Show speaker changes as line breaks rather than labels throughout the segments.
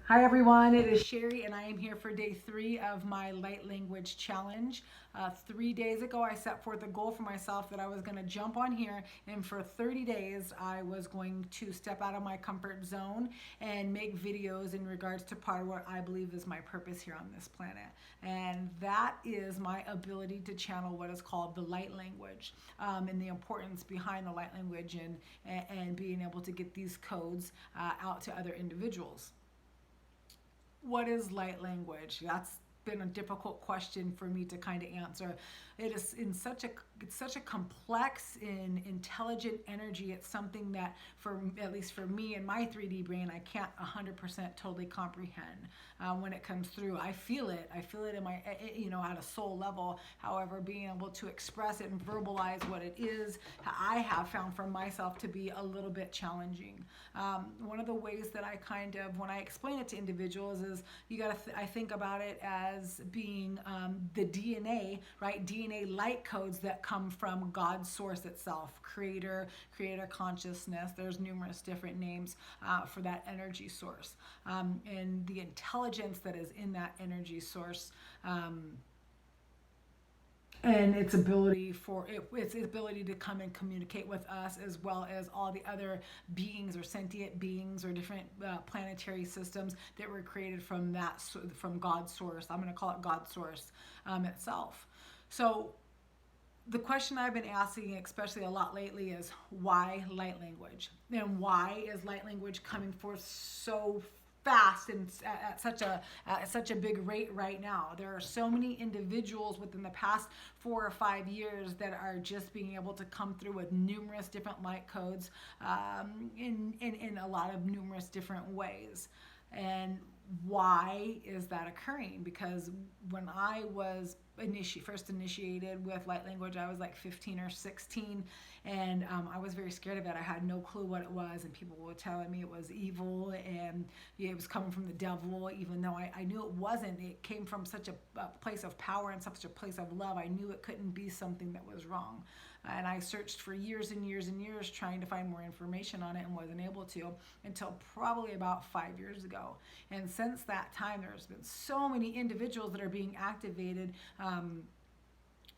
Hi everyone, it is Sherry and I am here for day 3 of my Light Language Challenge. 3 days ago I set forth a goal for myself that I was going to jump on here and for 30 days I was going to step out of my comfort zone and make videos in regards to part of what I believe is my purpose here on this planet. And that is my ability to channel what is called the light language, and the importance behind the light language and being able to get these codes out to other individuals. What is light language? That's been a difficult question for me to kind of answer. It is in such a it's such a complex and intelligent energy. It's something that, for at least for me and my 3D brain, I can't 100% totally comprehend when it comes through. I feel it. I feel it in my at a soul level. However, being able to express it and verbalize what it is, I have found for myself to be a little bit challenging. One of the ways that I kind of, when I explain it to individuals, is you got to. I think about it as being the DNA, right? DNA light codes that come from God's source itself, creator consciousness. There's numerous different names for that energy source, and the intelligence that is in that energy source. And its ability to come and communicate with us, as well as all the other beings or sentient beings or different planetary systems that were created from from God's source. I'm going to call it God's source itself. So the question I've been asking, especially a lot lately, is why light language? And why is light language coming forth so fast and at such a big rate right now? There are so many individuals within the past 4 or 5 years that are just being able to come through with numerous different light codes, in a lot of numerous different ways. And why is that occurring? Because when I was first initiated with light language, I was like 15 or 16, and I was very scared of it. I had no clue what it was, and people were telling me it was evil and it was coming from the devil, even though I knew it wasn't. It came from such a place of power and such a place of love. I knew it couldn't be something that was wrong. And I searched for years and years and years trying to find more information on it and wasn't able to until probably about 5 years ago. And since that time, there's been so many individuals that are being activated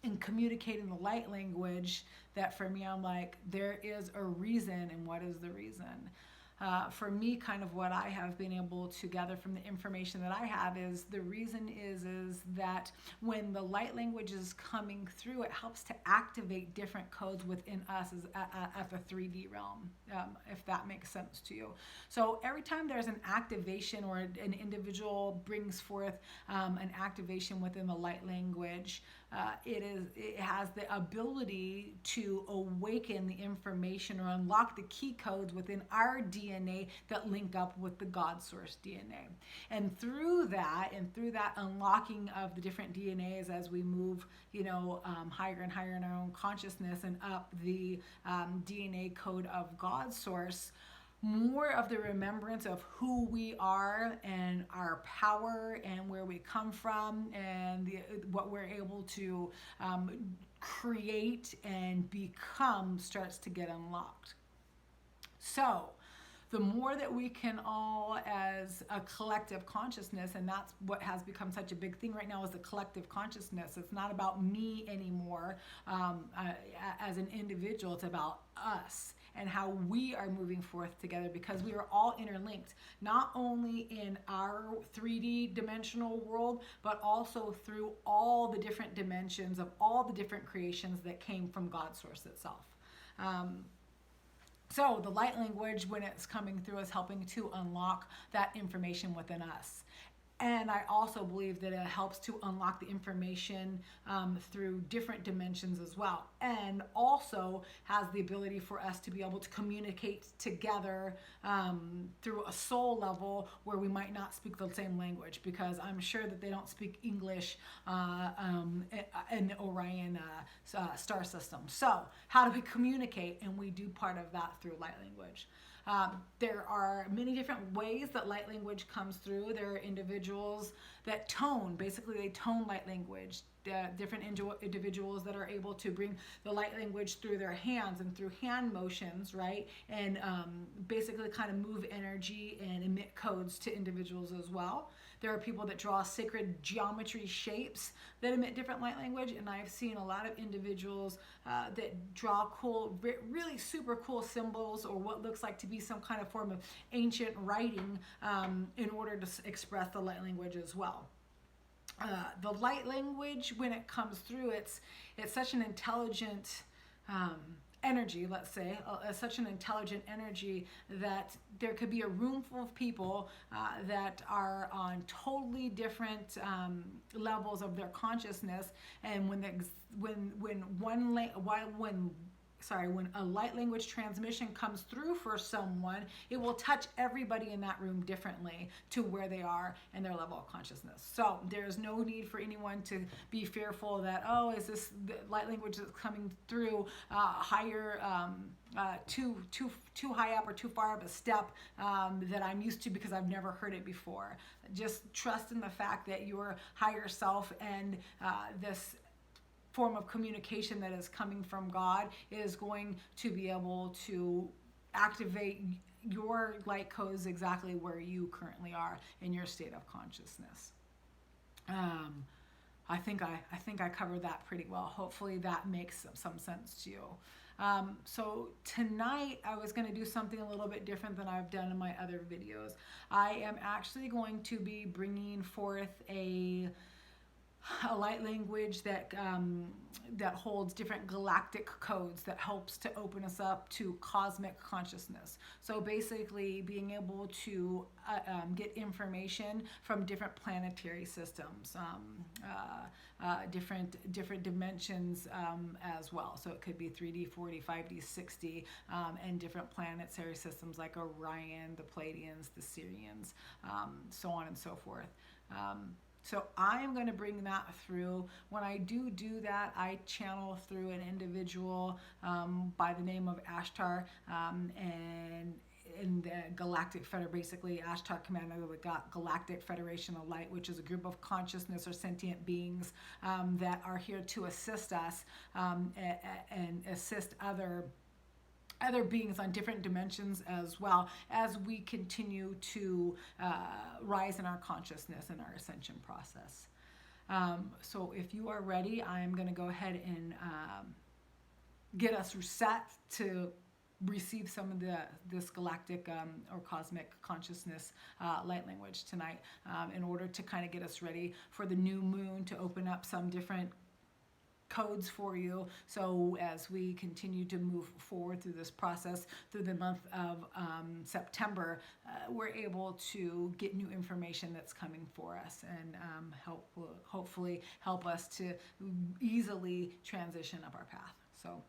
in communicating the light language that for me, I'm like, there is a reason, and what is the reason? For me, kind of what I have been able to gather from the information that I have is the reason is that when the light language is coming through, it helps to activate different codes within us at the 3D realm, if that makes sense to you. So every time there's an activation or an individual brings forth an activation within the light language, it has the ability to awaken the information or unlock the key codes within our DNA that link up with the God source DNA. And through that unlocking of the different DNAs as we move, higher and higher in our own consciousness and up the DNA code of God source, more of the remembrance of who we are and our power and where we come from and what we're able to create and become starts to get unlocked. So the more that we can all, as a collective consciousness, and that's what has become such a big thing right now, is the collective consciousness. It's not about me anymore as an individual. It's about us and how we are moving forth together, because we are all interlinked, not only in our 3D dimensional world, but also through all the different dimensions of all the different creations that came from God's source itself. So the light language, when it's coming through, is helping to unlock that information within us. And I also believe that it helps to unlock the information through different dimensions as well. And also has the ability for us to be able to communicate together through a soul level where we might not speak the same language, because I'm sure that they don't speak English in the Orion star system. So how do we communicate? And we do part of that through light language. There are many different ways that light language comes through. There are individuals that basically they tone light language. different individuals that are able to bring the light language through their hands and through hand motions, right? And basically kind of move energy and emit codes to individuals as well. There are people that draw sacred geometry shapes that emit different light language, and I've seen a lot of individuals that draw cool, really super cool symbols or what looks like to be some kind of form of ancient writing in order to express the light language as well. The light language, when it comes through, it's such an intelligent energy, let's say, such an intelligent energy that there could be a room full of people that are on totally different levels of their consciousness, and when a light language transmission comes through for someone, it will touch everybody in that room differently to where they are and their level of consciousness. So there's no need for anyone to be fearful that, oh, is this the light language that's coming through higher, too high up or too far up a step that I'm used to because I've never heard it before. Just trust in the fact that your higher self and this form of communication that is coming from God is going to be able to activate your light codes exactly where you currently are in your state of consciousness. I think I covered that pretty well. Hopefully that makes some sense to you. So tonight I was going to do something a little bit different than I've done in my other videos. I am actually going to be bringing forth a light language that that holds different galactic codes that helps to open us up to cosmic consciousness. So basically being able to get information from different planetary systems, different dimensions as well. So it could be 3D, 4D, 5D, 6D, and different planetary systems like Orion, the Pleiadians, the Sirians, so on and so forth. So I am going to bring that through. When I do that, I channel through an individual by the name of Ashtar, and in the Galactic Federation, basically Ashtar, commander of the Galactic Federation of Light, which is a group of consciousness or sentient beings that are here to assist us and assist other beings on different dimensions as well as we continue to rise in our consciousness and our ascension process. So if you are ready, I am going to go ahead and get us set to receive some of this galactic or cosmic consciousness light language tonight in order to kind of get us ready for the new moon to open up some different codes for you. So as we continue to move forward through this process through the month of September, we're able to get new information that's coming for us and hopefully help us to easily transition up our path. So